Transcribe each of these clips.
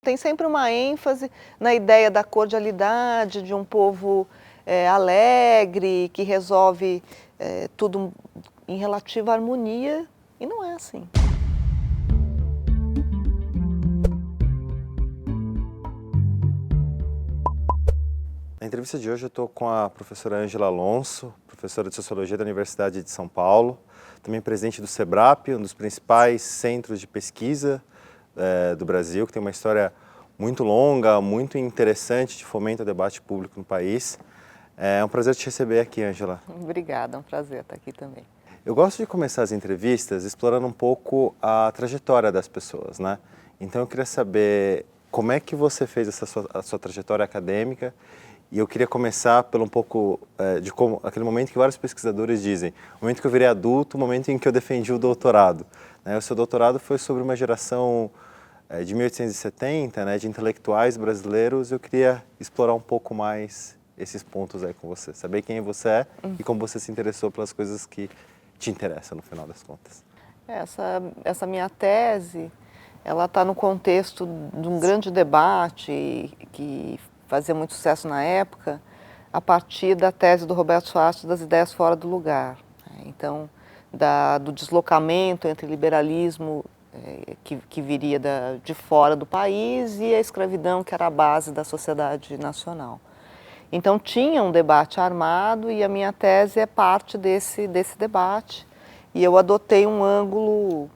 Tem sempre uma ênfase na ideia da cordialidade, de um povo alegre, que resolve tudo em relativa harmonia, e não é assim. Na entrevista de hoje eu estou com a professora Ângela Alonso, professora de Sociologia da Universidade de São Paulo, também presidente do SEBRAP, um dos principais centros de pesquisa do Brasil, que tem uma história muito longa, muito interessante de fomento ao debate público no país. É um prazer te receber aqui, Ângela. Obrigada, é um prazer estar aqui também. Eu gosto de começar as entrevistas explorando um pouco a trajetória das pessoas, né? Então eu queria saber como é que você fez a sua trajetória acadêmica. E eu queria começar pelo um pouco de como aquele momento que vários pesquisadores dizem, o momento que eu virei adulto, o momento em que eu defendi o doutorado. O seu doutorado foi sobre uma geração de 1870, né, de intelectuais brasileiros. Eu queria explorar um pouco mais esses pontos aí com você, saber quem você é e como você se interessou pelas coisas que te interessam no final das contas. Essa minha tese, ela está no contexto de um grande debate que fazia muito sucesso na época, a partir da tese do Roberto Schwartz das ideias fora do lugar. Então, do deslocamento entre liberalismo que viria de fora do país e a escravidão que era a base da sociedade nacional. Então, tinha um debate armado e a minha tese é parte desse debate. E eu adotei um ângulo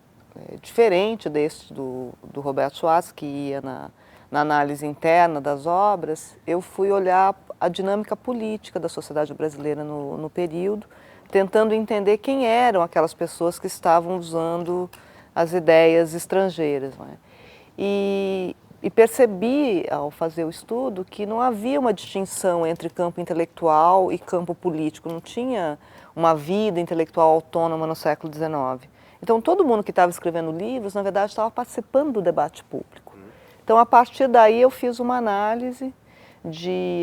diferente desse do Roberto Schwartz, que ia na análise interna das obras. Eu fui olhar a dinâmica política da sociedade brasileira no período, tentando entender quem eram aquelas pessoas que estavam usando as ideias estrangeiras. Né? E percebi, ao fazer o estudo, que não havia uma distinção entre campo intelectual e campo político, não tinha uma vida intelectual autônoma no século XIX. Então, todo mundo que estava escrevendo livros, na verdade, estava participando do debate público. Então, a partir daí, eu fiz uma análise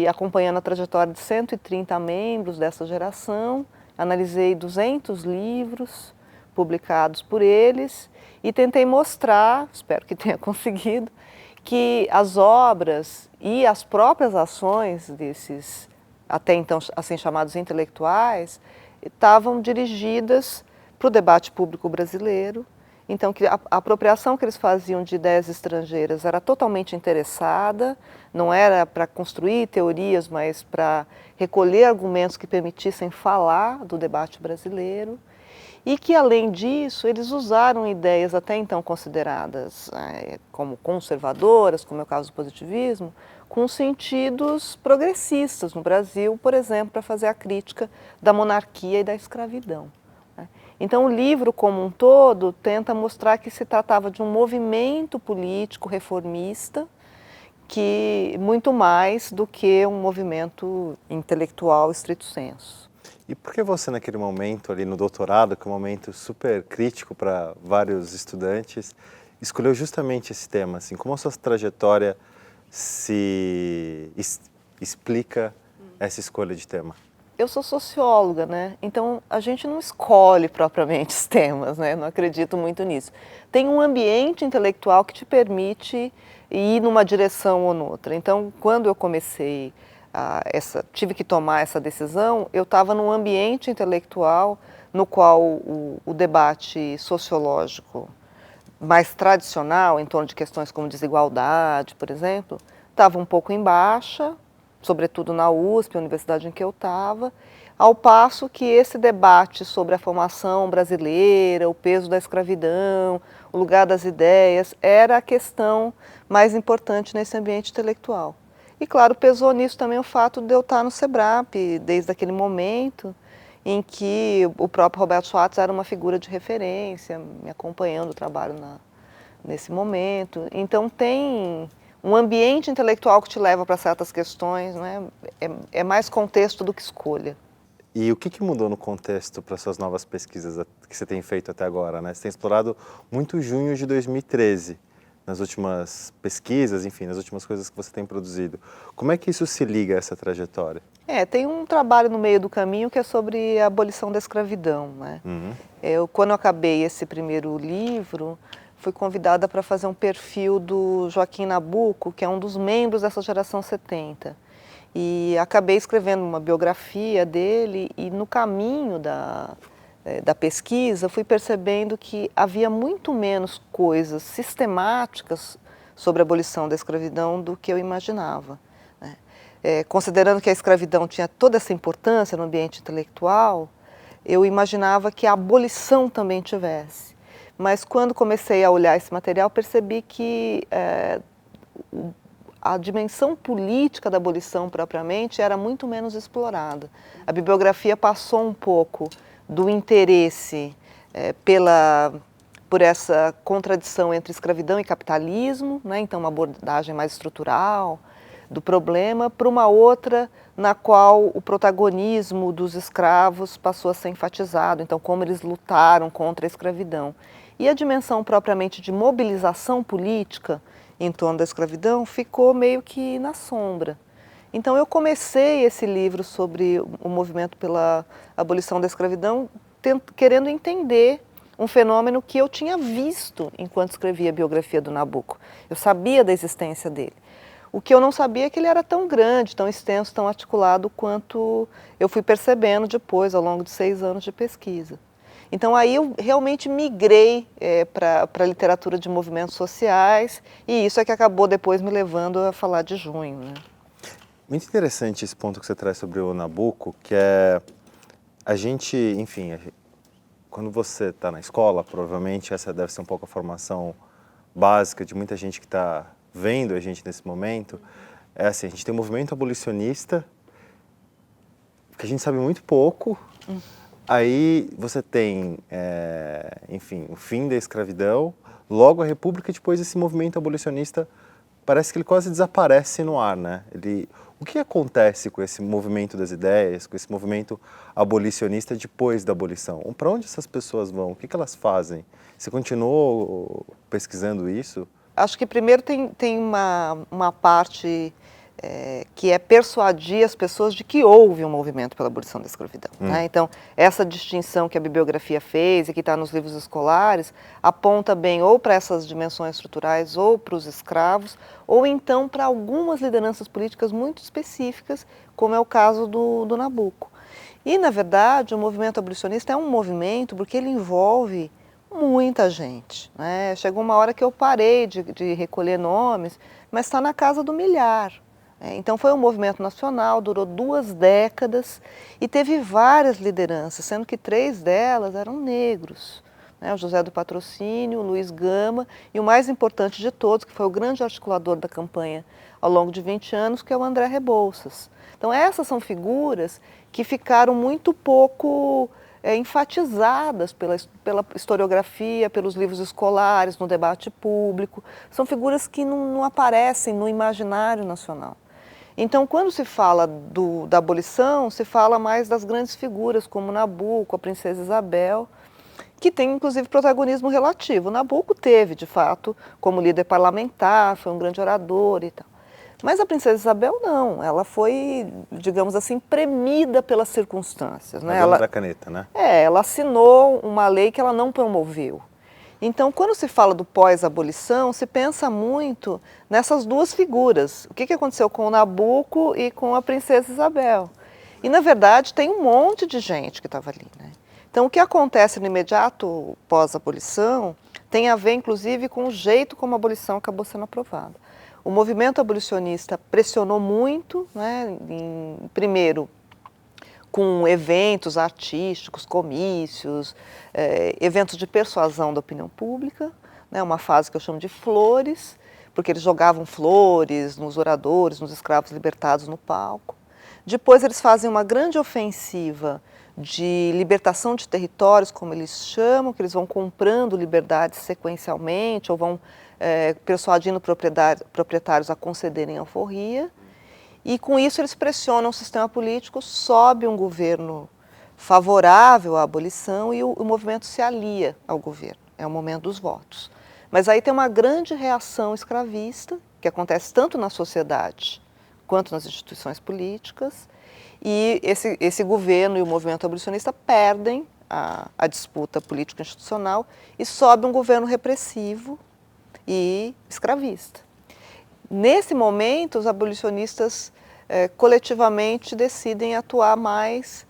acompanhando a trajetória de 130 membros dessa geração, analisei 200 livros publicados por eles e tentei mostrar, espero que tenha conseguido, que as obras e as próprias ações desses, até então assim chamados intelectuais, estavam dirigidas para o debate público brasileiro. Então, que a apropriação que eles faziam de ideias estrangeiras era totalmente interessada, não era para construir teorias, mas para recolher argumentos que permitissem falar do debate brasileiro. E que, além disso, eles usaram ideias até então consideradas como conservadoras, como é o caso do positivismo, com sentidos progressistas no Brasil, por exemplo, para fazer a crítica da monarquia e da escravidão. Então, o livro, como um todo, tenta mostrar que se tratava de um movimento político reformista, que muito mais do que um movimento intelectual estrito sensu. E por que você, naquele momento ali no doutorado, que é um momento super crítico para vários estudantes, escolheu justamente esse tema? Assim, como a sua trajetória se explica essa escolha de tema? Eu sou socióloga, né? Então a gente não escolhe propriamente os temas, né? Não acredito muito nisso. Tem um ambiente intelectual que te permite ir numa direção ou noutra. Então, quando eu comecei tive que tomar essa decisão, eu estava num ambiente intelectual no qual o debate sociológico mais tradicional, em torno de questões como desigualdade, por exemplo, estava um pouco em baixa, sobretudo na USP, a universidade em que eu estava, ao passo que esse debate sobre a formação brasileira, o peso da escravidão, o lugar das ideias, era a questão mais importante nesse ambiente intelectual. E, claro, pesou nisso também o fato de eu estar no SEBRAP, desde aquele momento em que o próprio Roberto Schwartz era uma figura de referência, me acompanhando o trabalho nesse momento. Então, tem um ambiente intelectual que te leva para certas questões, né? É mais contexto do que escolha. E o que mudou no contexto para suas novas pesquisas que você tem feito até agora, né? Você tem explorado muito junho de 2013, nas últimas pesquisas, enfim, nas últimas coisas que você tem produzido. Como é que isso se liga a essa trajetória? Tem um trabalho no meio do caminho que é sobre a abolição da escravidão, né? Quando eu acabei esse primeiro livro, fui convidada para fazer um perfil do Joaquim Nabuco, que é um dos membros dessa geração 70. E acabei escrevendo uma biografia dele e no caminho da pesquisa fui percebendo que havia muito menos coisas sistemáticas sobre a abolição da escravidão do que eu imaginava. Considerando que a escravidão tinha toda essa importância no ambiente intelectual, eu imaginava que a abolição também tivesse. Mas quando comecei a olhar esse material, percebi que a dimensão política da abolição propriamente era muito menos explorada. A bibliografia passou um pouco do interesse por essa contradição entre escravidão e capitalismo, né? Então uma abordagem mais estrutural do problema, para uma outra na qual o protagonismo dos escravos passou a ser enfatizado, então como eles lutaram contra a escravidão. E a dimensão propriamente de mobilização política em torno da escravidão ficou meio que na sombra. Então eu comecei esse livro sobre o movimento pela abolição da escravidão querendo entender um fenômeno que eu tinha visto enquanto escrevia a biografia do Nabuco. Eu sabia da existência dele. O que eu não sabia é que ele era tão grande, tão extenso, tão articulado quanto eu fui percebendo depois, ao longo de 6 anos de pesquisa. Então aí eu realmente migrei para a literatura de movimentos sociais e isso é que acabou depois me levando a falar de Junho, né? Muito interessante esse ponto que você traz sobre o Nabuco, que é a gente, enfim, quando você está na escola, provavelmente essa deve ser um pouco a formação básica de muita gente que está vendo a gente nesse momento, é assim, a gente tem um movimento abolicionista que a gente sabe muito pouco, aí você tem, enfim, o fim da escravidão, logo a República e depois esse movimento abolicionista parece que ele quase desaparece no ar, né? O que acontece com esse movimento das ideias, com esse movimento abolicionista depois da abolição? Para onde essas pessoas vão? O que elas fazem? Você continuou pesquisando isso? Acho que primeiro tem uma parte que é persuadir as pessoas de que houve um movimento pela abolição da escravidão. Né? Então, essa distinção que a bibliografia fez e que está nos livros escolares aponta bem ou para essas dimensões estruturais ou para os escravos, ou então para algumas lideranças políticas muito específicas, como é o caso do Nabuco. E, na verdade, o movimento abolicionista é um movimento porque ele envolve muita gente, né? Chegou uma hora que eu parei de recolher nomes, mas está na casa do milhar. Então foi um movimento nacional, durou 2 décadas e teve várias lideranças, sendo que 3 delas eram negros. O José do Patrocínio, o Luiz Gama e o mais importante de todos, que foi o grande articulador da campanha ao longo de 20 anos, que é o André Rebouças. Então essas são figuras que ficaram muito pouco enfatizadas pela historiografia, pelos livros escolares, no debate público. São figuras que não aparecem no imaginário nacional. Então, quando se fala da abolição, se fala mais das grandes figuras, como Nabuco, a Princesa Isabel, que tem, inclusive, protagonismo relativo. Nabuco teve, de fato, como líder parlamentar, foi um grande orador e tal. Mas a Princesa Isabel não, ela foi, digamos assim, premida pelas circunstâncias. Né? Ela da caneta, né? Ela assinou uma lei que ela não promoveu. Então, quando se fala do pós-abolição, se pensa muito nessas 2 figuras. O que aconteceu com o Nabuco e com a Princesa Isabel? E, na verdade, tem um monte de gente que estava ali. Né? Então, o que acontece no imediato pós-abolição tem a ver, inclusive, com o jeito como a abolição acabou sendo aprovada. O movimento abolicionista pressionou muito, né, primeiro, com eventos artísticos, comícios, eventos de persuasão da opinião pública, né, uma fase que eu chamo de flores, porque eles jogavam flores nos oradores, nos escravos libertados no palco. Depois eles fazem uma grande ofensiva de libertação de territórios, como eles chamam, que eles vão comprando liberdades sequencialmente ou vão persuadindo proprietários a concederem alforria. E com isso eles pressionam o sistema político, sobe um governo favorável à abolição e o movimento se alia ao governo. É o momento dos votos. Mas aí tem uma grande reação escravista, que acontece tanto na sociedade quanto nas instituições políticas, e esse governo e o movimento abolicionista perdem a disputa político-institucional e sobe um governo repressivo e escravista. Nesse momento, os abolicionistas coletivamente decidem atuar mais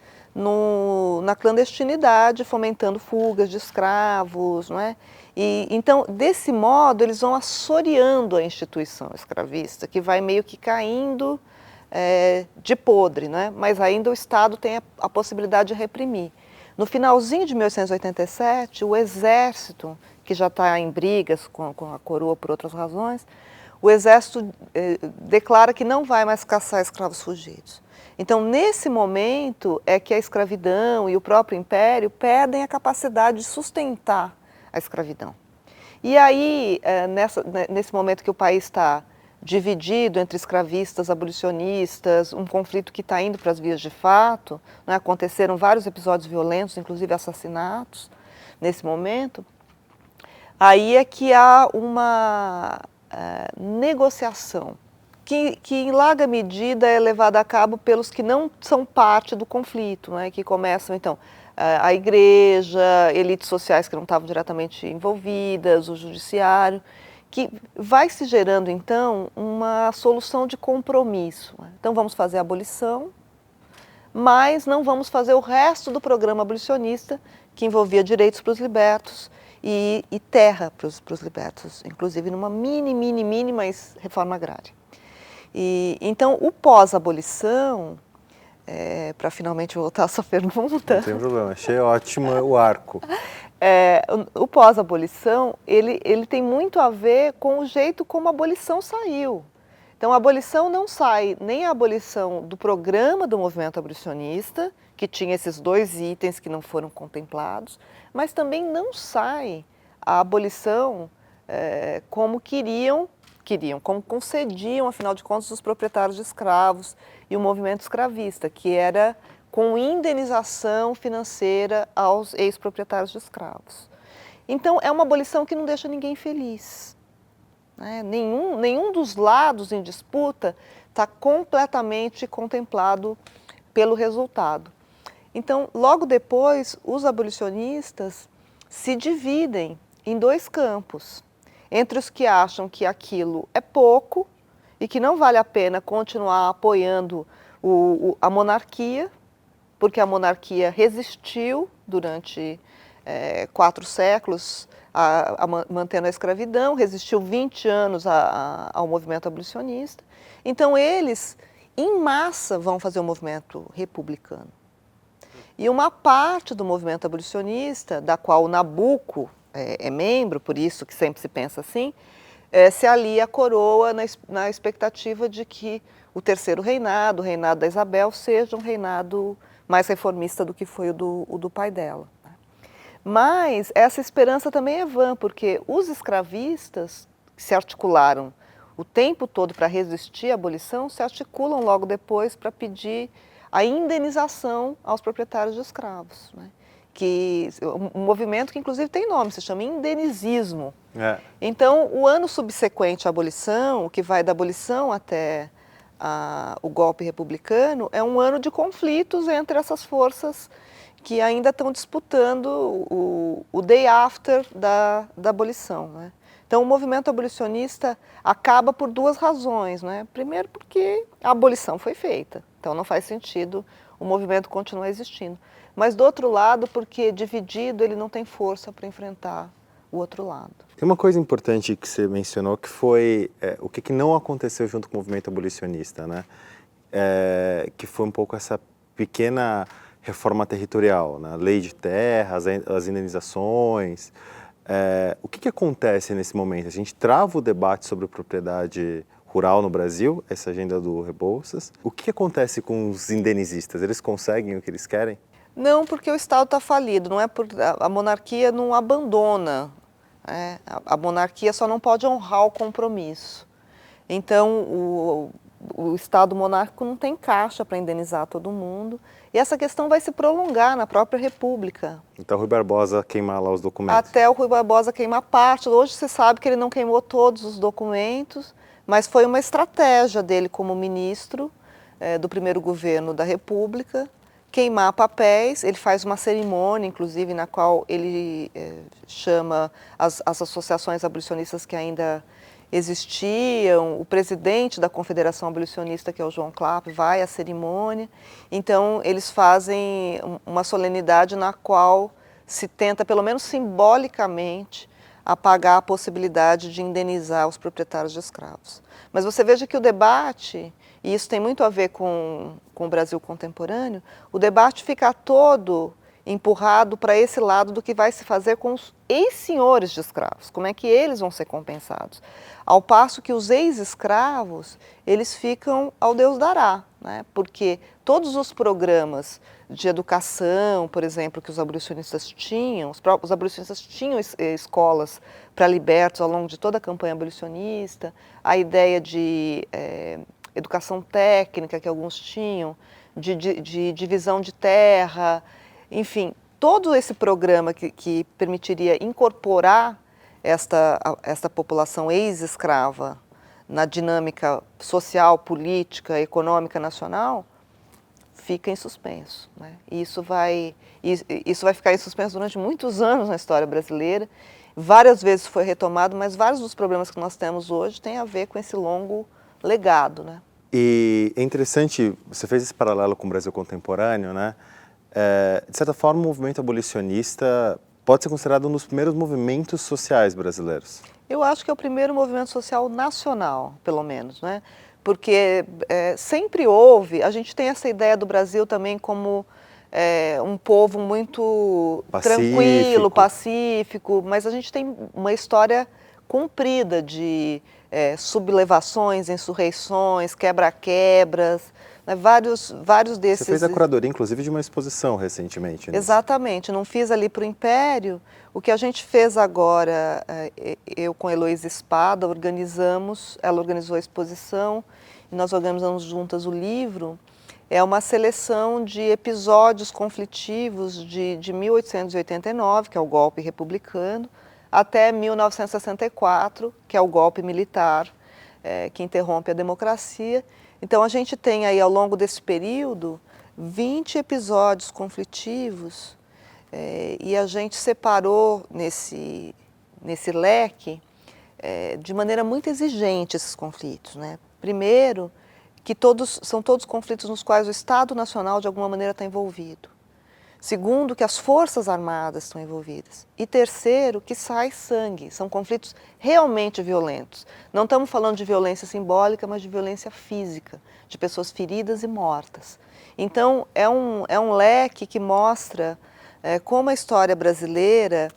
na clandestinidade, fomentando fugas de escravos, não é? E, então, desse modo, eles vão assoreando a instituição escravista, que vai meio que caindo de podre, né? Mas ainda o Estado tem a possibilidade de reprimir. No finalzinho de 1887, o exército, que já está em brigas com a coroa por outras razões, o exército declara que não vai mais caçar escravos fugidos. Então, nesse momento, é que a escravidão e o próprio império perdem a capacidade de sustentar a escravidão. E aí, nesse momento que o país está dividido entre escravistas, abolicionistas, um conflito que está indo para as vias de fato, né? Aconteceram vários episódios violentos, inclusive assassinatos, nesse momento, aí é que há uma negociação, que em larga medida é levada a cabo pelos que não são parte do conflito, né? Que começam, então, a igreja, elites sociais que não estavam diretamente envolvidas, o judiciário, que vai se gerando, então, uma solução de compromisso. Então, vamos fazer a abolição, mas não vamos fazer o resto do programa abolicionista, que envolvia direitos para os libertos e terra para os libertos, inclusive numa mini, mas reforma agrária. E, então, o pós-abolição, para finalmente voltar à sua pergunta... Não tem problema, achei ótimo o arco. O pós-abolição, ele tem muito a ver com o jeito como a abolição saiu. Então, a abolição não sai nem a abolição do programa do movimento abolicionista, que tinha esses dois itens que não foram contemplados, mas também não sai a abolição como como concediam, afinal de contas, os proprietários de escravos e o movimento escravista, que era com indenização financeira aos ex-proprietários de escravos. Então, é uma abolição que não deixa ninguém feliz, né? Nenhum dos lados em disputa está completamente contemplado pelo resultado. Então, logo depois, os abolicionistas se dividem em dois campos, entre os que acham que aquilo é pouco e que não vale a pena continuar apoiando a monarquia, porque a monarquia resistiu durante 4 séculos mantendo a escravidão, resistiu 20 anos ao movimento abolicionista. Então, eles, em massa, vão fazer o movimento republicano. E uma parte do movimento abolicionista, da qual o Nabucco é membro, por isso que sempre se pensa assim, se alia à coroa na expectativa de que o terceiro reinado, o reinado da Isabel, seja um reinado mais reformista do que foi o do pai dela. Mas essa esperança também é vã, porque os escravistas que se articularam o tempo todo para resistir à abolição, se articulam logo depois para pedir a indenização aos proprietários de escravos, né? Um movimento que inclusive tem nome, se chama indenizismo. Então, o ano subsequente à abolição, o que vai da abolição até o golpe republicano, é um ano de conflitos entre essas forças que ainda estão disputando o day after da abolição, né? Então, o movimento abolicionista acaba por 2 razões, né? Primeiro, porque a abolição foi feita, então não faz sentido o movimento continuar existindo. Mas, do outro lado, porque dividido ele não tem força para enfrentar o outro lado. Tem uma coisa importante que você mencionou, que foi o que não aconteceu junto com o movimento abolicionista, né? Que foi um pouco essa pequena reforma territorial, né? Lei de terra, as indenizações. O que acontece nesse momento? A gente trava o debate sobre propriedade rural no Brasil, essa agenda do Rebouças. O que acontece com os indenizistas? Eles conseguem o que eles querem? Não, porque o Estado está falido, não é a monarquia não abandona, né? A monarquia só não pode honrar o compromisso. Então, o Estado monárquico não tem caixa para indenizar todo mundo, e essa questão vai se prolongar na própria República. Então, o Rui Barbosa queimar lá os documentos. Até o Rui Barbosa queimar parte. Hoje se sabe que ele não queimou todos os documentos, mas foi uma estratégia dele como ministro do primeiro governo da República, queimar papéis. Ele faz uma cerimônia, inclusive, na qual ele chama as associações abolicionistas que ainda existiam, o presidente da Confederação Abolicionista, que é o João Clapp, vai à cerimônia. Então, eles fazem uma solenidade na qual se tenta, pelo menos simbolicamente, apagar a possibilidade de indenizar os proprietários de escravos. Mas você veja que o debate, e isso tem muito a ver com o Brasil contemporâneo, o debate fica todo empurrado para esse lado do que vai se fazer com os ex-senhores de escravos, como é que eles vão ser compensados. Ao passo que os ex-escravos, eles ficam ao Deus dará, né? Porque todos os programas de educação, por exemplo, que os abolicionistas tinham, os abolicionistas tinham escolas para libertos ao longo de toda a campanha abolicionista, a ideia de educação técnica que alguns tinham, de divisão de terra, enfim, todo esse programa que permitiria incorporar esta população ex-escrava na dinâmica social, política, econômica nacional, fica em suspenso, né? E isso vai ficar em suspenso durante muitos anos na história brasileira. Várias vezes foi retomado, mas vários dos problemas que nós temos hoje têm a ver com esse longo legado, né? E é interessante, você fez esse paralelo com o Brasil contemporâneo, né? De certa forma, o movimento abolicionista pode ser considerado um dos primeiros movimentos sociais brasileiros. Eu acho que é o primeiro movimento social nacional, pelo menos, né? Porque sempre houve, a gente tem essa ideia do Brasil também como um povo muito tranquilo, pacífico, mas a gente tem uma história comprida de sublevações, insurreições, quebra-quebras, né? Vários desses... Você fez a curadoria, inclusive, de uma exposição recentemente. Nisso. Exatamente, não fiz ali para o Império. O que a gente fez agora, eu com a Heloísa Espada, ela organizou a exposição, e nós organizamos juntas o livro. É uma seleção de episódios conflitivos de 1889, que é o golpe republicano, até 1964, que é o golpe militar, que interrompe a democracia. Então, a gente tem aí, ao longo desse período, 20 episódios conflitivos, e a gente separou nesse leque, de maneira muito exigente, esses conflitos, né? Primeiro, que são todos conflitos nos quais o Estado Nacional, de alguma maneira, está envolvido. Segundo, que as Forças Armadas estão envolvidas. E terceiro, que sai sangue. São conflitos realmente violentos. Não estamos falando de violência simbólica, mas de violência física, de pessoas feridas e mortas. Então, é um leque que mostra como a história brasileira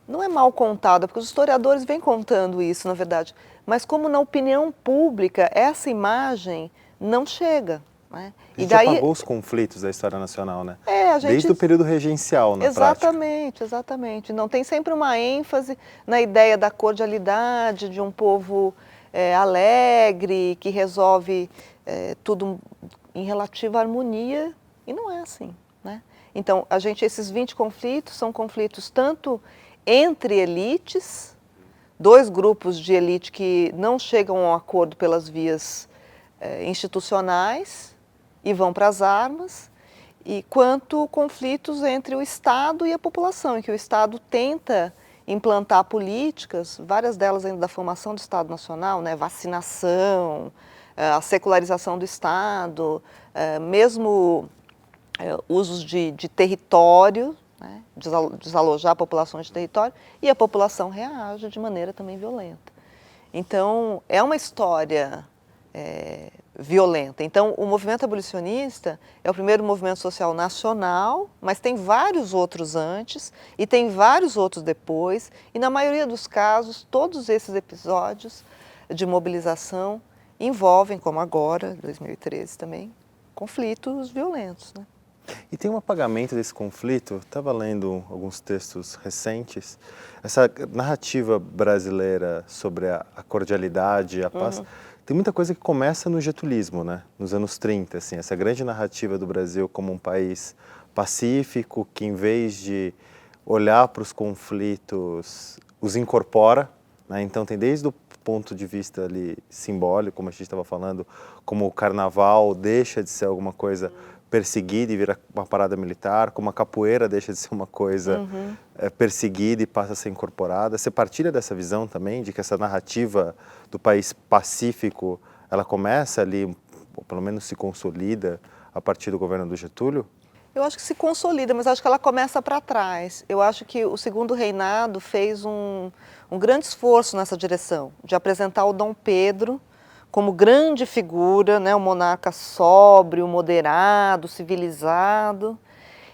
não é mal contada, porque os historiadores vêm contando isso, na verdade, mas como na opinião pública essa imagem não chega. Né? A gente apagou os conflitos da história nacional, né? Desde o período regencial, na prática. Exatamente. Não tem sempre uma ênfase na ideia da cordialidade, de um povo alegre, que resolve tudo em relativa harmonia, e não é assim, né? Então, esses 20 conflitos são conflitos tanto entre elites, dois grupos de elite que não chegam a um acordo pelas vias institucionais, e vão para as armas, e quanto conflitos entre o Estado e a população, em que o Estado tenta implantar políticas, várias delas ainda da formação do Estado Nacional, né? Vacinação, a secularização do Estado, mesmo usos de território, né? Desalojar a população de território, e a população reage de maneira também violenta. Então, é uma história violenta. Então, o movimento abolicionista é o primeiro movimento social nacional, mas tem vários outros antes e tem vários outros depois, e na maioria dos casos, todos esses episódios de mobilização envolvem, como agora, 2013 também, conflitos violentos, né? E tem um apagamento desse conflito, estava lendo alguns textos recentes, essa narrativa brasileira sobre a cordialidade, a paz, tem muita coisa que começa no getulismo, né? Nos anos 30, assim, essa grande narrativa do Brasil como um país pacífico, que em vez de olhar para os conflitos, os incorpora, né? Então tem desde o ponto de vista ali simbólico, como a gente estava falando, como o carnaval deixa de ser alguma coisa perseguida e vira uma parada militar, como a capoeira deixa de ser uma coisa perseguida e passa a ser incorporada. Você partilha dessa visão também, de que essa narrativa do país pacífico, ela começa ali, ou pelo menos se consolida, a partir do governo do Getúlio? Eu acho que se consolida, mas acho que ela começa para trás. Eu acho que o segundo reinado fez um grande esforço nessa direção, de apresentar o Dom Pedro como grande figura, né, um monarca sóbrio, moderado, civilizado.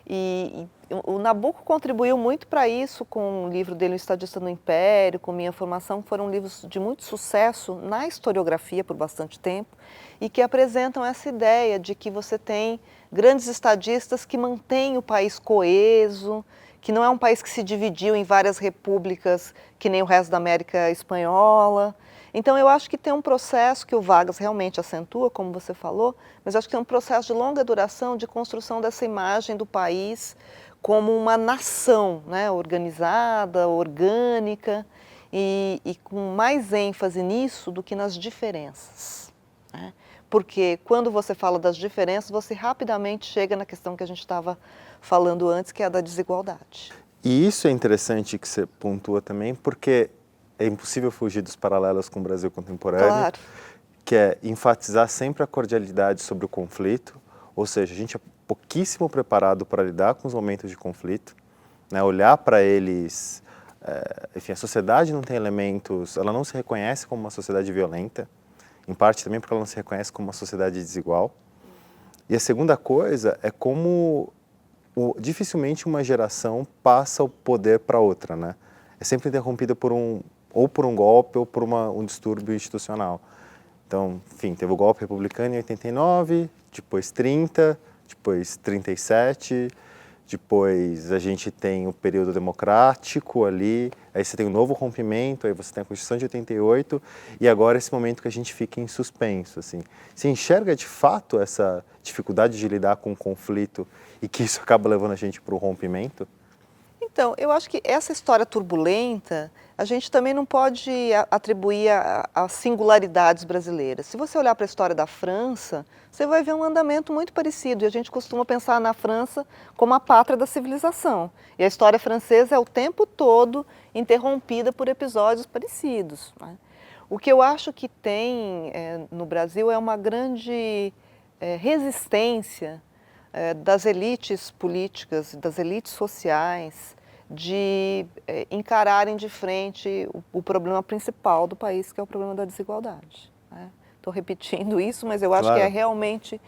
E o Nabucco contribuiu muito para isso com o livro dele, O Estadista no Império, com Minha Formação, que foram livros de muito sucesso na historiografia por bastante tempo e que apresentam essa ideia de que você tem grandes estadistas que mantêm o país coeso, que não é um país que se dividiu em várias repúblicas que nem o resto da América Espanhola. Então eu acho que tem um processo que o Vargas realmente acentua, como você falou, mas acho que tem um processo de longa duração de construção dessa imagem do país como uma nação, né, organizada, orgânica e com mais ênfase nisso do que nas diferenças, né? Porque quando você fala das diferenças, você rapidamente chega na questão que a gente estava falando antes, que é a da desigualdade. E isso é interessante que você pontua também, porque é impossível fugir dos paralelos com o Brasil contemporâneo, Claro. que é enfatizar sempre a cordialidade sobre o conflito, ou seja, a gente é pouquíssimo preparado para lidar com os momentos de conflito, né? Olhar para eles, enfim, a sociedade não tem elementos, ela não se reconhece como uma sociedade violenta, em parte também porque ela não se reconhece como uma sociedade desigual. E a segunda coisa é como dificilmente uma geração passa o poder para outra, né? É sempre interrompida por ou por um golpe ou por um distúrbio institucional. Então, enfim, teve o golpe republicano em 89, depois 30, depois 37, depois a gente tem o período democrático ali, aí você tem o novo rompimento, aí você tem a Constituição de 88 e agora esse momento que a gente fica em suspenso, assim. Você enxerga de fato essa dificuldade de lidar com o conflito e que isso acaba levando a gente para o rompimento? Então, eu acho que essa história turbulenta, a gente também não pode atribuir a singularidades brasileiras. Se você olhar para a história da França, você vai ver um andamento muito parecido. E a gente costuma pensar na França como a pátria da civilização. E a história francesa é o tempo todo interrompida por episódios parecidos, né? O que eu acho que tem no Brasil é uma grande resistência das elites políticas, das elites sociais, de encararem de frente o problema principal do país, que é o problema da desigualdade, né? Estou repetindo isso, mas eu acho que é Claro. realmente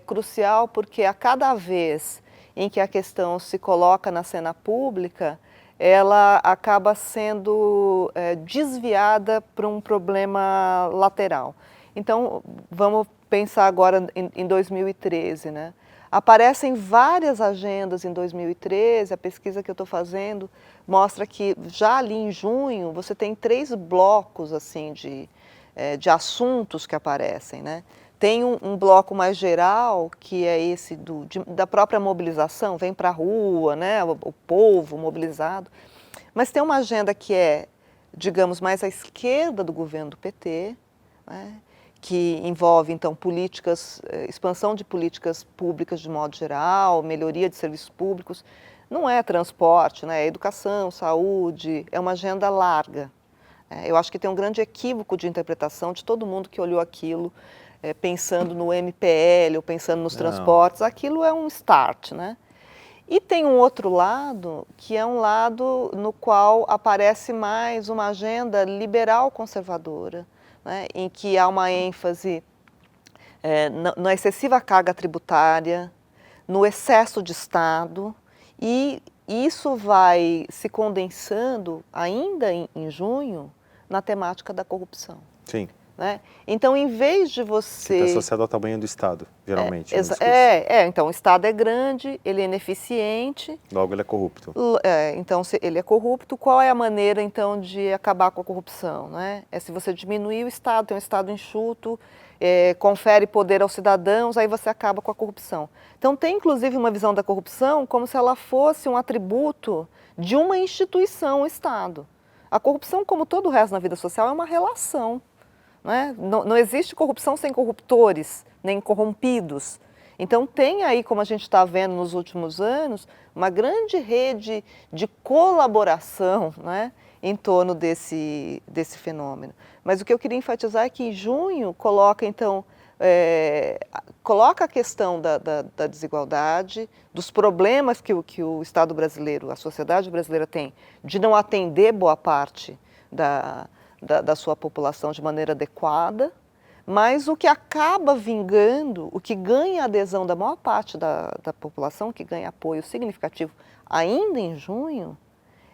crucial, porque a cada vez em que a questão se coloca na cena pública, ela acaba sendo desviada para um problema lateral. Então, vamos pensar agora em 2013, né? Aparecem várias agendas em 2013, a pesquisa que eu estou fazendo mostra que já ali em junho você tem 3 blocos assim, de assuntos que aparecem, né? Tem um bloco mais geral, que é esse da própria mobilização, vem para a rua, né? O povo mobilizado, mas tem uma agenda que é, digamos, mais à esquerda do governo do PT, né? Que envolve, então, políticas, expansão de políticas públicas de modo geral, melhoria de serviços públicos. Não é transporte, né? É educação, saúde, é uma agenda larga. Eu acho que tem um grande equívoco de interpretação de todo mundo que olhou aquilo, pensando no MPL ou pensando nos transportes. Aquilo é um start, né? E tem um outro lado, que é um lado no qual aparece mais uma agenda liberal conservadora, né, em que há uma ênfase na excessiva carga tributária, no excesso de Estado, e isso vai se condensando ainda em junho na temática da corrupção. Sim. Né? Então, em vez de Que você... está associado ao tamanho do Estado, geralmente, no discurso. Então o Estado é grande, ele é ineficiente. Logo ele é corrupto. Então, se ele é corrupto, qual é a maneira, então, de acabar com a corrupção, né? É se você diminuir o Estado, tem um Estado enxuto, confere poder aos cidadãos, aí você acaba com a corrupção. Então, tem, inclusive, uma visão da corrupção como se ela fosse um atributo de uma instituição, o Estado. A corrupção, como todo o resto na vida social, é uma relação. Não existe corrupção sem corruptores, nem corrompidos. Então tem aí, como a gente está vendo nos últimos anos, uma grande rede de colaboração, né, em torno desse fenômeno. Mas o que eu queria enfatizar é que em junho coloca, então, coloca a questão da desigualdade, dos problemas que o Estado brasileiro, a sociedade brasileira tem de não atender boa parte da sua população de maneira adequada, mas o que acaba vingando, o que ganha adesão da maior parte da população, que ganha apoio significativo ainda em junho,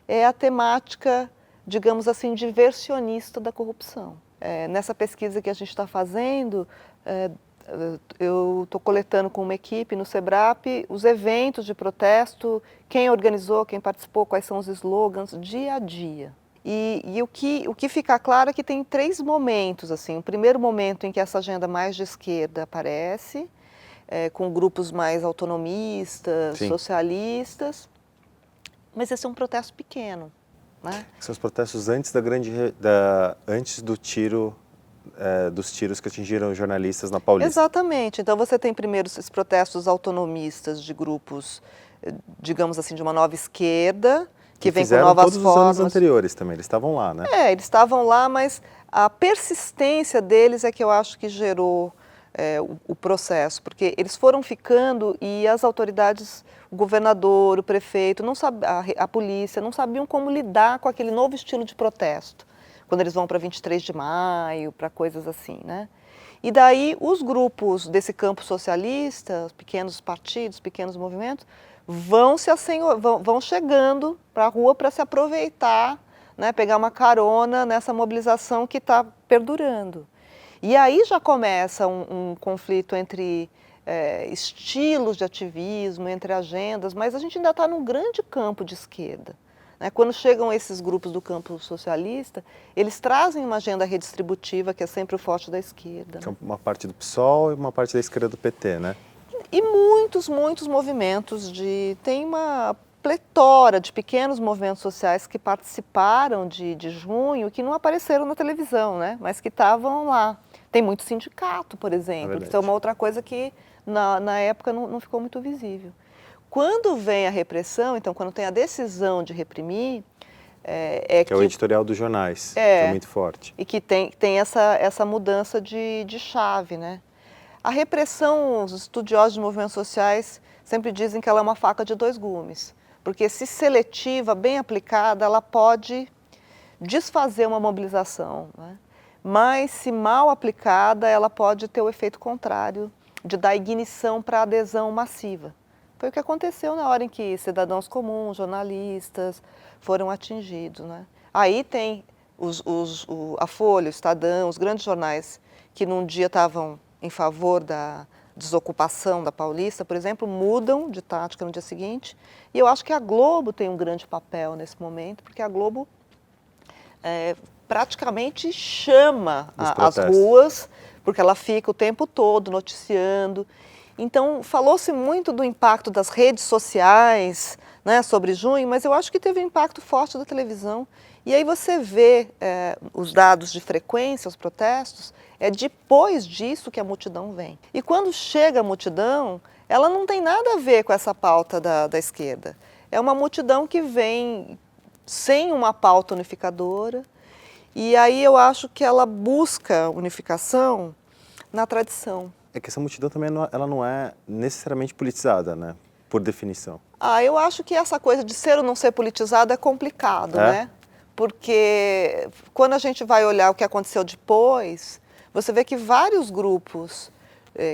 é a temática, digamos assim, diversionista da corrupção. Nessa pesquisa que a gente está fazendo, eu estou coletando com uma equipe no SEBRAP os eventos de protesto, quem organizou, quem participou, quais são os slogans, dia a dia. E o que fica claro é que tem 3 momentos. Assim. O primeiro momento em que essa agenda mais de esquerda aparece, com grupos mais autonomistas, Sim. socialistas, mas esse é um protesto pequeno. Né? São os protestos antes antes do tiro, dos tiros que atingiram jornalistas na Paulista. Exatamente. Então você tem primeiro esses protestos autonomistas de grupos, digamos assim, de uma nova esquerda, que vem com novas todos formas. Os anos anteriores também, eles estavam lá, né? Eles estavam lá, mas a persistência deles é que eu acho que gerou o processo, porque eles foram ficando e as autoridades, o governador, o prefeito, a polícia, não sabiam como lidar com aquele novo estilo de protesto, quando eles vão para 23 de maio, para coisas assim, né? E daí os grupos desse campo socialista, pequenos partidos, pequenos movimentos, vão chegando para a rua para se aproveitar, né, pegar uma carona nessa mobilização que está perdurando. E aí já começa um conflito entre estilos de ativismo, entre agendas, mas a gente ainda está num grande campo de esquerda. Né? Quando chegam esses grupos do campo socialista, eles trazem uma agenda redistributiva, que é sempre o forte da esquerda. Né? Uma parte do PSOL e uma parte da esquerda do PT, né? E muitos movimentos tem uma pletora de pequenos movimentos sociais que participaram de junho, que não apareceram na televisão, né? Mas que estavam lá. Tem muito sindicato, por exemplo, que é uma outra coisa que na época não ficou muito visível. Quando vem a repressão, então quando tem a decisão de reprimir, que é o editorial dos jornais, que é muito forte. E que tem essa mudança de chave, né? A repressão, os estudiosos de movimentos sociais sempre dizem que ela é uma faca de 2 gumes, porque se seletiva, bem aplicada, ela pode desfazer uma mobilização, né? Mas se mal aplicada, ela pode ter o efeito contrário, de dar ignição para a adesão massiva. Foi o que aconteceu na hora em que cidadãos comuns, jornalistas, foram atingidos, né? Aí tem a Folha, o Estadão, os grandes jornais que num dia estavam em favor da desocupação da Paulista, por exemplo, mudam de tática no dia seguinte. E eu acho que a Globo tem um grande papel nesse momento, porque a Globo praticamente chama as ruas, porque ela fica o tempo todo noticiando. Então, falou-se muito do impacto das redes sociais, né, sobre junho, mas eu acho que teve um impacto forte da televisão. E aí você vê os dados de frequência, os protestos, é depois disso que a multidão vem. E quando chega a multidão, ela não tem nada a ver com essa pauta da esquerda. É uma multidão que vem sem uma pauta unificadora, e aí eu acho que ela busca unificação na tradição. É que essa multidão também ela não é necessariamente politizada, né? Por definição. Eu acho que essa coisa de ser ou não ser politizado é complicado, né? Porque quando a gente vai olhar o que aconteceu depois, você vê que vários grupos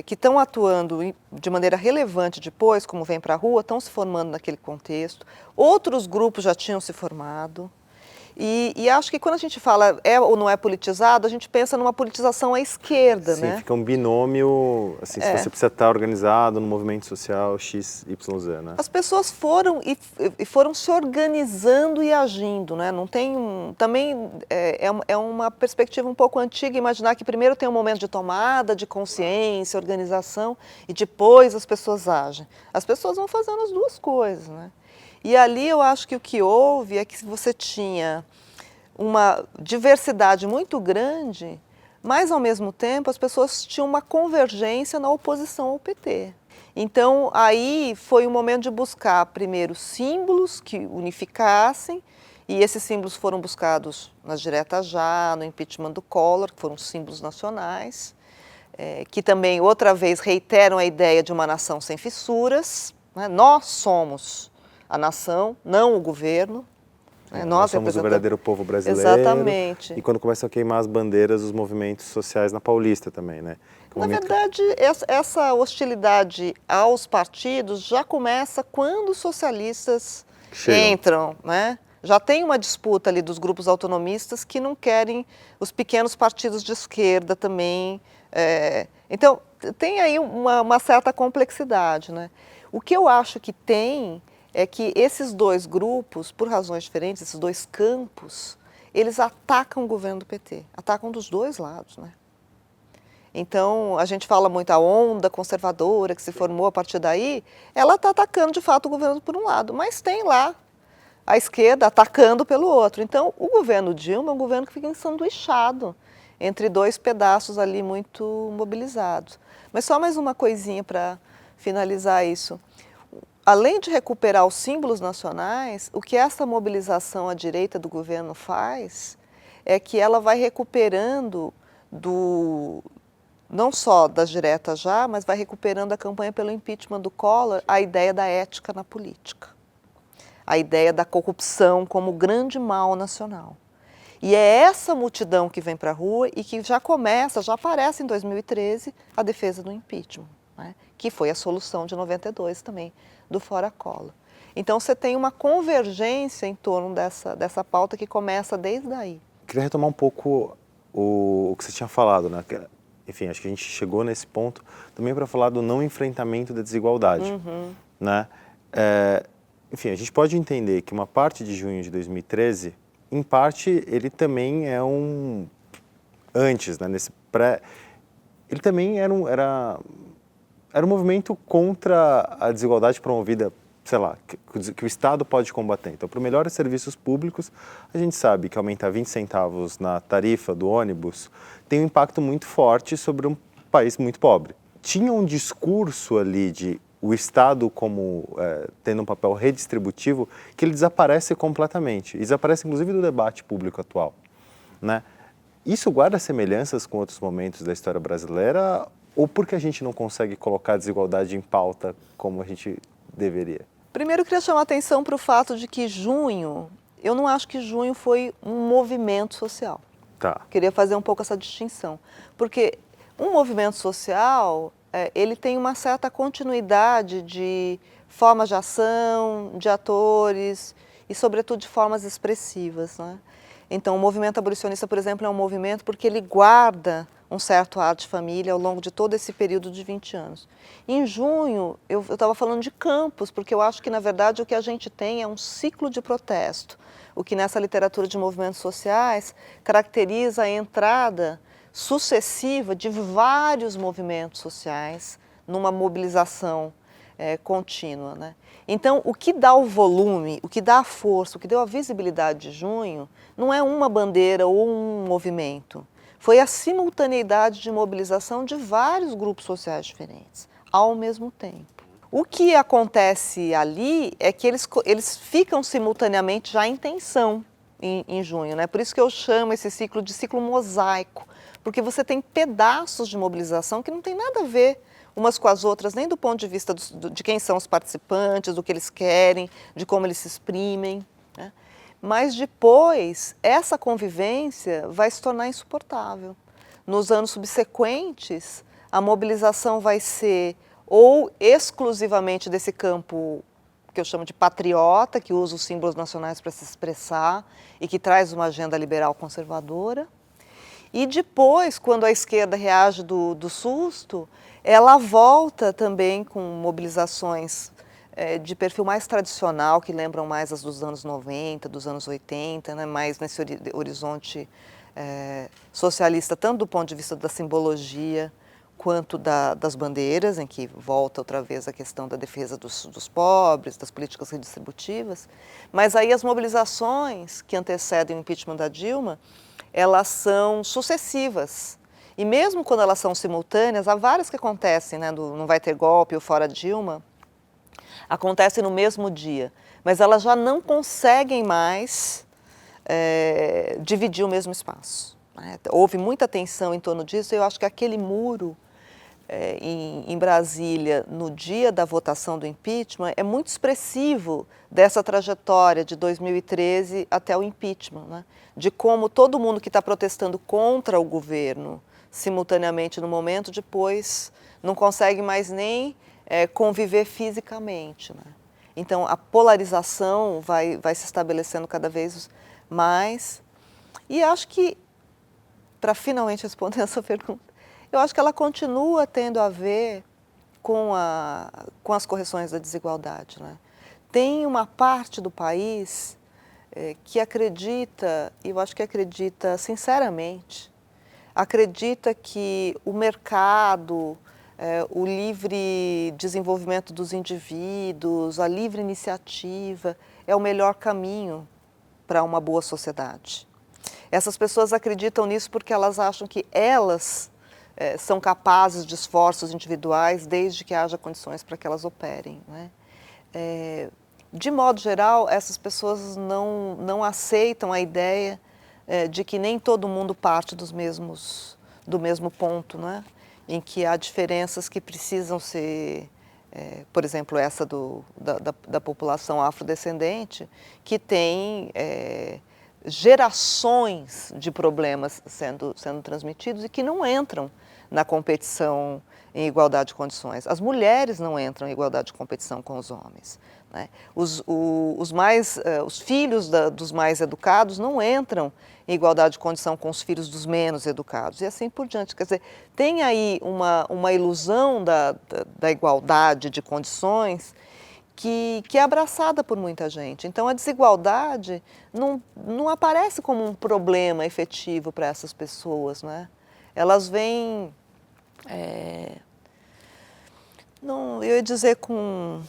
que estão atuando de maneira relevante depois, como vem para a rua, estão se formando naquele contexto. Outros grupos já tinham se formado. E acho que quando a gente fala ou não é politizado, a gente pensa numa politização à esquerda, Sim, né? Fica um binômio, assim, se você precisa estar organizado no movimento social X, Y, Z, né? As pessoas foram foram se organizando e agindo, né? Não tem também é uma perspectiva um pouco antiga imaginar que primeiro tem um momento de tomada, de consciência, organização, e depois as pessoas agem. As pessoas vão fazendo as duas coisas, né? E ali eu acho que o que houve é que você tinha uma diversidade muito grande, mas ao mesmo tempo as pessoas tinham uma convergência na oposição ao PT. Então, aí foi o momento de buscar primeiro símbolos que unificassem, e esses símbolos foram buscados nas diretas já, no impeachment do Collor, que foram símbolos nacionais, que também, outra vez, reiteram a ideia de uma nação sem fissuras, né? Nós somos a nação, não o governo. Nós somos o verdadeiro povo brasileiro. Exatamente. E quando começam a queimar as bandeiras, os movimentos sociais na Paulista também, né? Na verdade, essa hostilidade aos partidos já começa quando os socialistas entram, né? Já tem uma disputa ali dos grupos autonomistas que não querem os pequenos partidos de esquerda também. Então, tem aí uma certa complexidade, né? O que eu acho que tem é que esses dois grupos, por razões diferentes, esses dois campos, eles atacam o governo do PT, atacam dos dois lados, né? Então, a gente fala muito a onda conservadora que se formou a partir daí, ela está atacando de fato o governo por um lado, mas tem lá a esquerda atacando pelo outro. Então, o governo Dilma é um governo que fica ensanduichado entre dois pedaços ali muito mobilizados. Mas só mais uma coisinha para finalizar isso. Além de recuperar os símbolos nacionais, o que essa mobilização à direita do governo faz é que ela vai recuperando não só das diretas já, mas vai recuperando a campanha pelo impeachment do Collor, a ideia da ética na política. A ideia da corrupção como grande mal nacional. E é essa multidão que vem para a rua e que já aparece em 2013, a defesa do impeachment, né? Que foi a solução de 92 também, do Fora Collor. Então você tem uma convergência em torno dessa pauta que começa desde aí. Queria retomar um pouco o que você tinha falado, né? Enfim, acho que a gente chegou nesse ponto também para falar do não enfrentamento da desigualdade, né? Enfim, a gente pode entender que uma parte de junho de 2013, em parte, ele também é antes, né? Ele também era um movimento contra a desigualdade promovida, sei lá, que o Estado pode combater. Então, para melhores serviços públicos, a gente sabe que aumentar 20 centavos na tarifa do ônibus tem um impacto muito forte sobre um país muito pobre. Tinha um discurso ali de o Estado como tendo um papel redistributivo que ele desaparece completamente. E desaparece, inclusive, do debate público atual, né? Isso guarda semelhanças com outros momentos da história brasileira ou porque a gente não consegue colocar a desigualdade em pauta como a gente deveria? Primeiro, eu queria chamar a atenção para o fato de que eu não acho que junho foi um movimento social. Tá. Queria fazer um pouco essa distinção. Porque um movimento social, ele tem uma certa continuidade de formas de ação, de atores e, sobretudo, de formas expressivas, né? Então, o movimento abolicionista, por exemplo, é um movimento porque ele guarda um certo ar de família ao longo de todo esse período de 20 anos. Em junho, eu estava falando de campos, porque eu acho que, na verdade, o que a gente tem é um ciclo de protesto, o que nessa literatura de movimentos sociais caracteriza a entrada sucessiva de vários movimentos sociais numa mobilização contínua, né? Então, o que dá o volume, o que dá a força, o que deu a visibilidade de junho, não é uma bandeira ou um movimento. Foi a simultaneidade de mobilização de vários grupos sociais diferentes, ao mesmo tempo. O que acontece ali é que eles ficam simultaneamente já em tensão em junho, né? Por isso que eu chamo esse ciclo de ciclo mosaico, porque você tem pedaços de mobilização que não tem nada a ver umas com as outras, nem do ponto de vista de quem são os participantes, do que eles querem, de como eles se exprimem, né? Mas depois, essa convivência vai se tornar insuportável. Nos anos subsequentes, a mobilização vai ser ou exclusivamente desse campo que eu chamo de patriota, que usa os símbolos nacionais para se expressar e que traz uma agenda liberal conservadora. E depois, quando a esquerda reage do susto, ela volta também com mobilizações de perfil mais tradicional, que lembram mais as dos anos 90, dos anos 80, né, mais nesse horizonte socialista, tanto do ponto de vista da simbologia, quanto das bandeiras, em que volta outra vez a questão da defesa dos pobres, das políticas redistributivas. Mas aí as mobilizações que antecedem o impeachment da Dilma, elas são sucessivas E mesmo quando elas são simultâneas, há várias que acontecem, né, do não vai ter golpe ou fora Dilma, acontecem no mesmo dia, mas elas já não conseguem mais dividir o mesmo espaço, né? Houve muita tensão em torno disso, e eu acho que aquele muro em Brasília, no dia da votação do impeachment, é muito expressivo dessa trajetória de 2013 até o impeachment, né? De como todo mundo que está protestando contra o governo, simultaneamente no momento, depois não consegue mais nem conviver fisicamente, né? Então, a polarização vai se estabelecendo cada vez mais. E acho que, para finalmente responder essa pergunta, eu acho que ela continua tendo a ver com as correções da desigualdade, né? Tem uma parte do país que acredita, e eu acho que acredita sinceramente, acredita que o mercado, o livre desenvolvimento dos indivíduos, a livre iniciativa é o melhor caminho para uma boa sociedade. Essas pessoas acreditam nisso porque elas acham que elas são capazes de esforços individuais desde que haja condições para que elas operem, né? De modo geral, essas pessoas não aceitam a ideia de que nem todo mundo parte do mesmo ponto, né? Em que há diferenças que precisam ser, por exemplo, essa da população afrodescendente, que tem gerações de problemas sendo transmitidos e que não entram na competição em igualdade de condições. As mulheres não entram em igualdade de competição com os homens, né? Os filhos dos mais educados não entram em igualdade de condição com os filhos dos menos educados, e assim por diante. Quer dizer, tem aí uma ilusão da igualdade de condições que é abraçada por muita gente. Então, a desigualdade não aparece como um problema efetivo para essas pessoas, né? Elas vêm, não, eu ia dizer com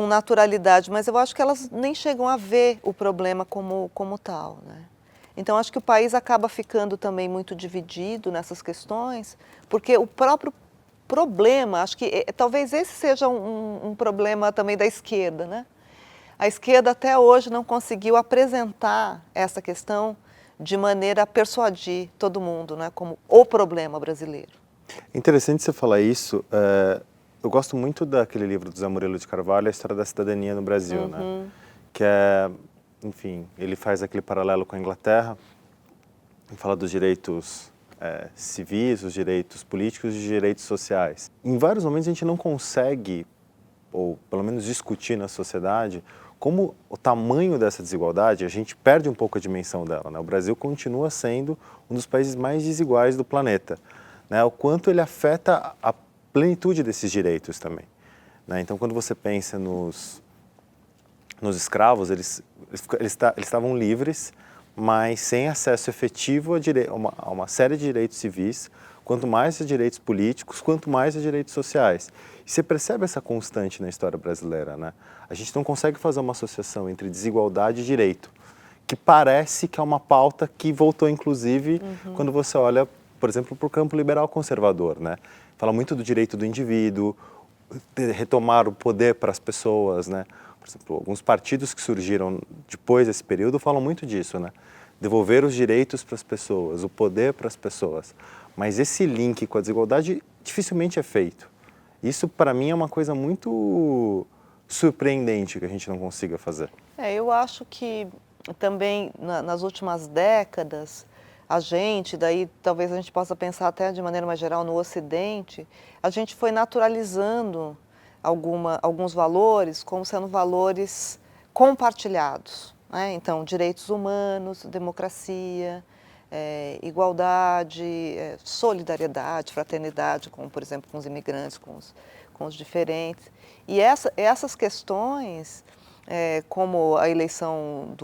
naturalidade, mas eu acho que elas nem chegam a ver o problema como tal, né? Então, acho que o país acaba ficando também muito dividido nessas questões, porque o próprio problema, acho que talvez esse seja um problema também da esquerda, né? A esquerda até hoje não conseguiu apresentar essa questão de maneira a persuadir todo mundo, né, como o problema brasileiro. Interessante você falar isso. Eu gosto muito daquele livro do Zé Murilo de Carvalho, A História da Cidadania no Brasil, né? Que é, enfim, ele faz aquele paralelo com a Inglaterra, fala dos direitos civis, os direitos políticos e os direitos sociais. Em vários momentos a gente não consegue, ou pelo menos discutir na sociedade, como o tamanho dessa desigualdade, a gente perde um pouco a dimensão dela, né? O Brasil continua sendo um dos países mais desiguais do planeta, né? O quanto ele afeta a plenitude desses direitos também, né? Então, quando você pensa nos escravos, eles estavam livres, mas sem acesso efetivo a uma série de direitos civis, quanto mais a direitos políticos, quanto mais a direitos sociais. E você percebe essa constante na história brasileira, né? A gente não consegue fazer uma associação entre desigualdade e direito, que parece que é uma pauta que voltou, inclusive, quando você olha, por exemplo, para o campo liberal conservador, né? Fala muito do direito do indivíduo, retomar o poder para as pessoas, né? Por exemplo, alguns partidos que surgiram depois desse período falam muito disso, né? Devolver os direitos para as pessoas, o poder para as pessoas. Mas esse link com a desigualdade dificilmente é feito. Isso, para mim, é uma coisa muito surpreendente que a gente não consiga fazer. Eu acho que também nas últimas décadas, daí talvez a gente possa pensar até de maneira mais geral no Ocidente, a gente foi naturalizando alguns valores como sendo valores compartilhados, né? Então, direitos humanos, democracia, igualdade, solidariedade, fraternidade, como, por exemplo, com os imigrantes, com os diferentes. E essas questões, como a eleição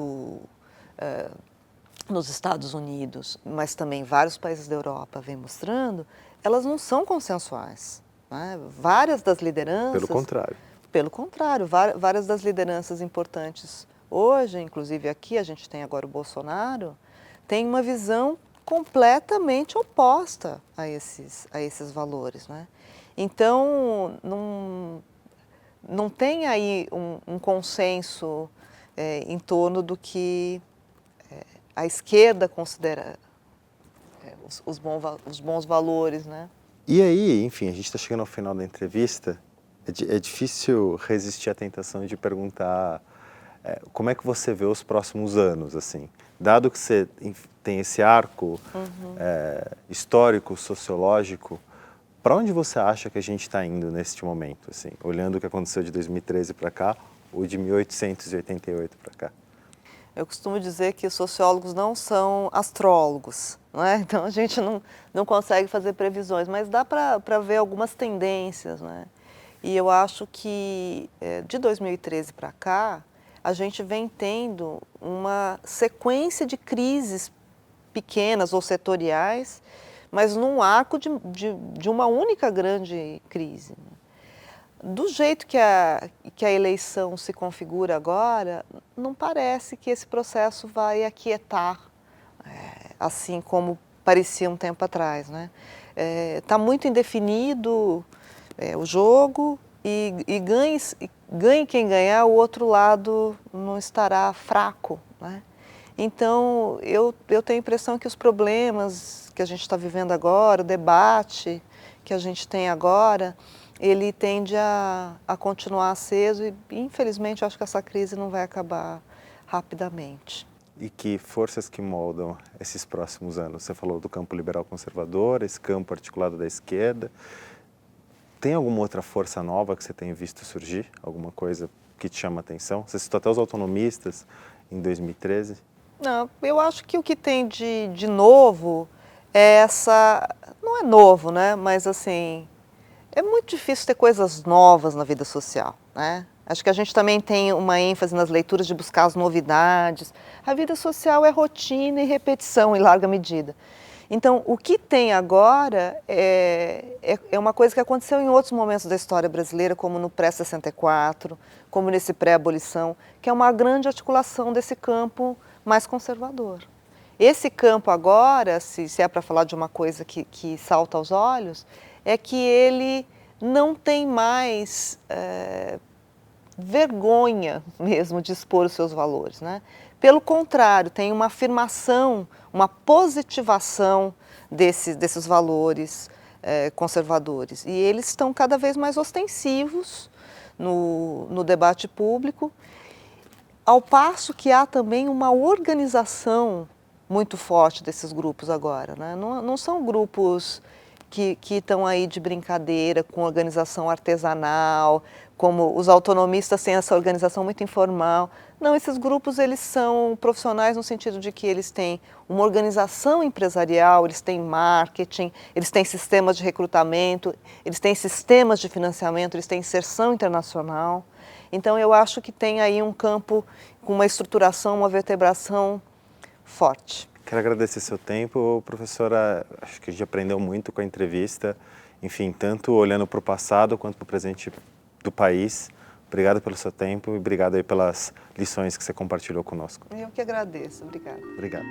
nos Estados Unidos, mas também vários países da Europa vem mostrando, elas não são consensuais, né? Várias das lideranças... Pelo contrário. Pelo contrário, várias das lideranças importantes hoje, inclusive aqui a gente tem agora o Bolsonaro, tem uma visão completamente oposta a esses valores, né? Então, não tem aí um consenso em torno do que a esquerda considera os bons valores, né? E aí, enfim, a gente está chegando ao final da entrevista, é difícil resistir à tentação de perguntar como é que você vê os próximos anos, assim, dado que você tem esse arco histórico, sociológico, para onde você acha que a gente está indo neste momento, assim, olhando o que aconteceu de 2013 para cá ou de 1888 para cá? Eu costumo dizer que os sociólogos não são astrólogos, não é? Então a gente não consegue fazer previsões, mas dá para ver algumas tendências, né? E eu acho que de 2013 para cá, a gente vem tendo uma sequência de crises pequenas ou setoriais, mas num arco de uma única grande crise. Do jeito que a eleição se configura agora, não parece que esse processo vai aquietar, assim como parecia um tempo atrás, né? Está muito indefinido o jogo e ganhe quem ganhar, o outro lado não estará fraco, né? Então, eu tenho a impressão que os problemas que a gente está vivendo agora, o debate que a gente tem agora, ele tende a continuar aceso e, infelizmente, eu acho que essa crise não vai acabar rapidamente. E que forças que moldam esses próximos anos? Você falou do campo liberal conservador, esse campo articulado da esquerda. Tem alguma outra força nova que você tem visto surgir? Alguma coisa que te chama a atenção? Você citou até os autonomistas em 2013. Não, eu acho que o que tem de novo é essa... Não é novo, né? Mas, assim, é muito difícil ter coisas novas na vida social, né? Acho que a gente também tem uma ênfase nas leituras de buscar as novidades. A vida social é rotina e repetição, em larga medida. Então, o que tem agora é uma coisa que aconteceu em outros momentos da história brasileira, como no pré-64, como nesse pré-abolição, que é uma grande articulação desse campo mais conservador. Esse campo agora, se é para falar de uma coisa que salta aos olhos, é que ele não tem mais vergonha mesmo de expor os seus valores, né? Pelo contrário, tem uma afirmação, uma positivação desses valores conservadores. E eles estão cada vez mais ostensivos no debate público, ao passo que há também uma organização muito forte desses grupos agora, né? Não são grupos que estão aí de brincadeira, com organização artesanal, como os autonomistas têm essa organização muito informal. Não, esses grupos eles são profissionais no sentido de que eles têm uma organização empresarial, eles têm marketing, eles têm sistemas de recrutamento, eles têm sistemas de financiamento, eles têm inserção internacional. Então eu acho que tem aí um campo com uma estruturação, uma vertebração forte. Quero agradecer seu tempo, professora. Acho que a gente aprendeu muito com a entrevista. Enfim, tanto olhando para o passado quanto para o presente do país. Obrigado pelo seu tempo e obrigado aí pelas lições que você compartilhou conosco. Eu que agradeço. Obrigada. Obrigado.